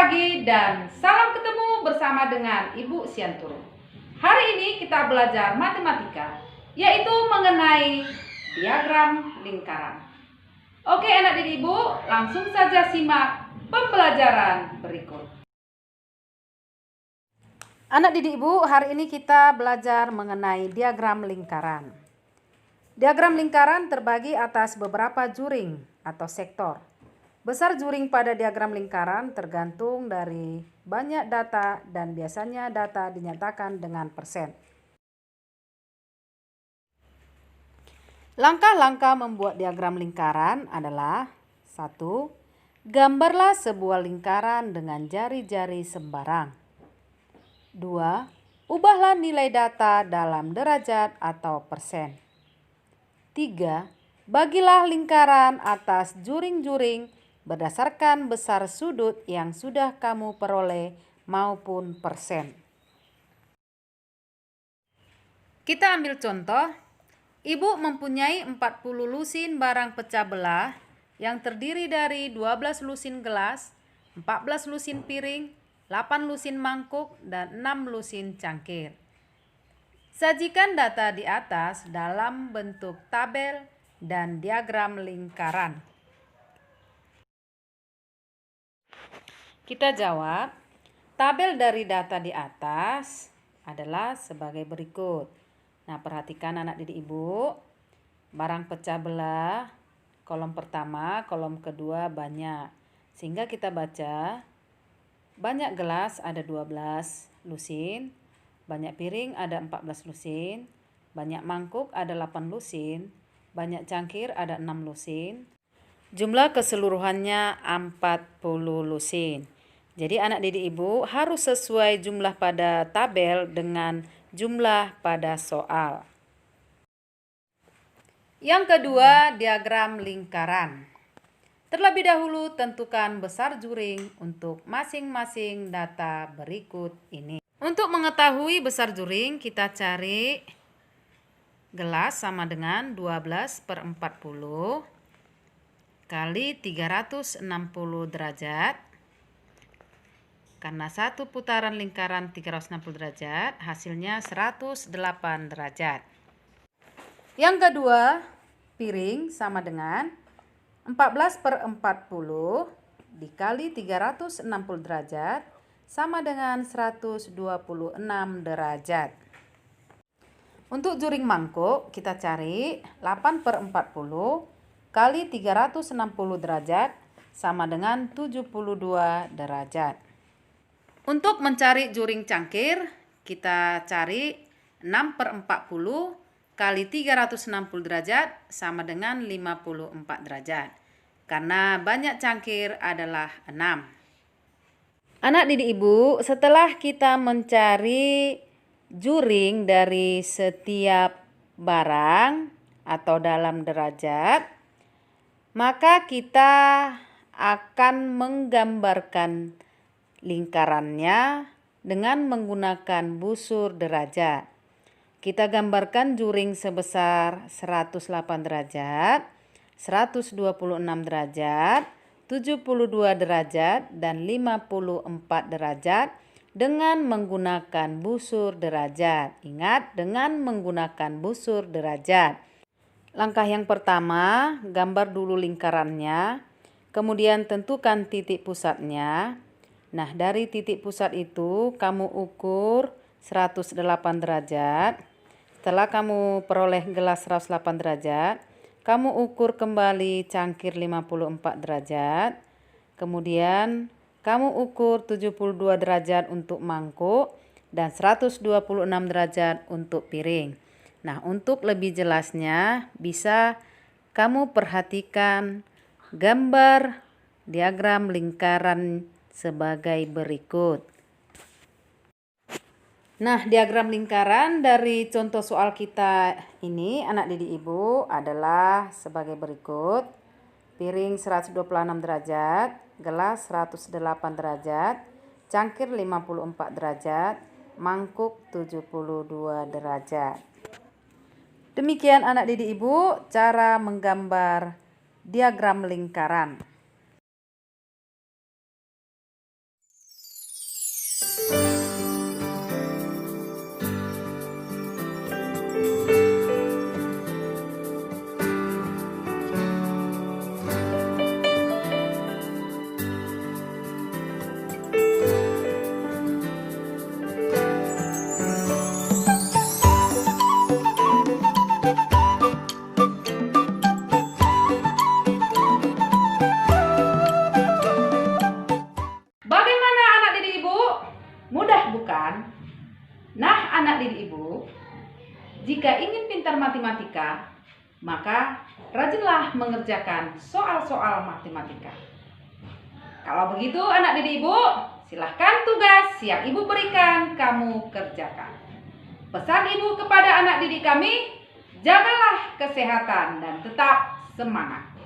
pagi dan salam ketemu bersama dengan Ibu Sianturu. Hari ini kita belajar matematika, yaitu mengenai diagram lingkaran. Oke anak didik Ibu, langsung saja simak pembelajaran berikut. Anak didik Ibu, hari ini kita belajar mengenai diagram lingkaran. Diagram lingkaran terbagi atas beberapa juring atau sektor. Besar juring pada diagram lingkaran tergantung dari banyak data dan biasanya data dinyatakan dengan persen. Langkah-langkah membuat diagram lingkaran adalah 1. Gambarlah sebuah lingkaran dengan jari-jari sembarang. 2. Ubahlah nilai data dalam derajat atau persen. 3. Bagilah lingkaran atas juring-juring berdasarkan besar sudut yang sudah kamu peroleh maupun persen. Kita ambil contoh. Ibu mempunyai 40 lusin barang pecah belah yang terdiri dari 12 lusin gelas, 14 lusin piring, 8 lusin mangkuk, dan 6 lusin cangkir. Sajikan data di atas dalam bentuk tabel dan diagram lingkaran. Kita jawab, tabel dari data di atas adalah sebagai berikut. Nah, perhatikan anak didik Ibu, barang pecah belah, kolom pertama, kolom kedua banyak. Sehingga kita baca, banyak gelas ada 12 lusin, banyak piring ada 14 lusin, banyak mangkuk ada 8 lusin, banyak cangkir ada 6 lusin. Jumlah keseluruhannya 40 lusin. Jadi anak didik Ibu harus sesuai jumlah pada tabel dengan jumlah pada soal. Yang kedua, diagram lingkaran. Terlebih dahulu tentukan besar juring untuk masing-masing data berikut ini. Untuk mengetahui besar juring, kita cari gelas sama dengan 12/40 kali 360 derajat. Karena satu putaran lingkaran 360 derajat, hasilnya 108 derajat. Yang kedua, piring sama dengan 14/40 dikali 360 derajat sama dengan 126 derajat. Untuk juring mangkuk, kita cari 8/40 kali 360 derajat sama dengan 72 derajat. Untuk mencari juring cangkir, kita cari 6/40 kali 360 derajat sama dengan 54 derajat. Karena banyak cangkir adalah 6. Anak didik Ibu, setelah kita mencari juring dari setiap barang atau dalam derajat, maka kita akan menggambarkan lingkarannya dengan menggunakan busur derajat. Kita gambarkan juring sebesar 108 derajat, 126 derajat, 72 derajat, dan 54 derajat dengan menggunakan busur derajat. Ingat, dengan menggunakan busur derajat. Langkah yang pertama, gambar dulu lingkarannya, kemudian tentukan titik pusatnya. Nah, dari titik pusat itu kamu ukur 108 derajat. Setelah kamu peroleh gelas 108 derajat, kamu ukur kembali cangkir 54 derajat. Kemudian kamu ukur 72 derajat untuk mangkuk dan 126 derajat untuk piring. Nah, untuk lebih jelasnya bisa kamu perhatikan gambar diagram lingkaran sebagai berikut. Nah, diagram lingkaran dari contoh soal kita ini, anak didik Ibu, adalah sebagai berikut. Piring 126 derajat, gelas 108 derajat, cangkir 54 derajat, mangkuk 72 derajat. Demikian anak didik Ibu, cara menggambar diagram lingkaran. maka rajinlah mengerjakan soal-soal matematika. Kalau begitu anak didik ibu, silahkan tugas yang ibu berikan kamu kerjakan. Pesan ibu kepada anak didik kami, jagalah kesehatan dan tetap semangat.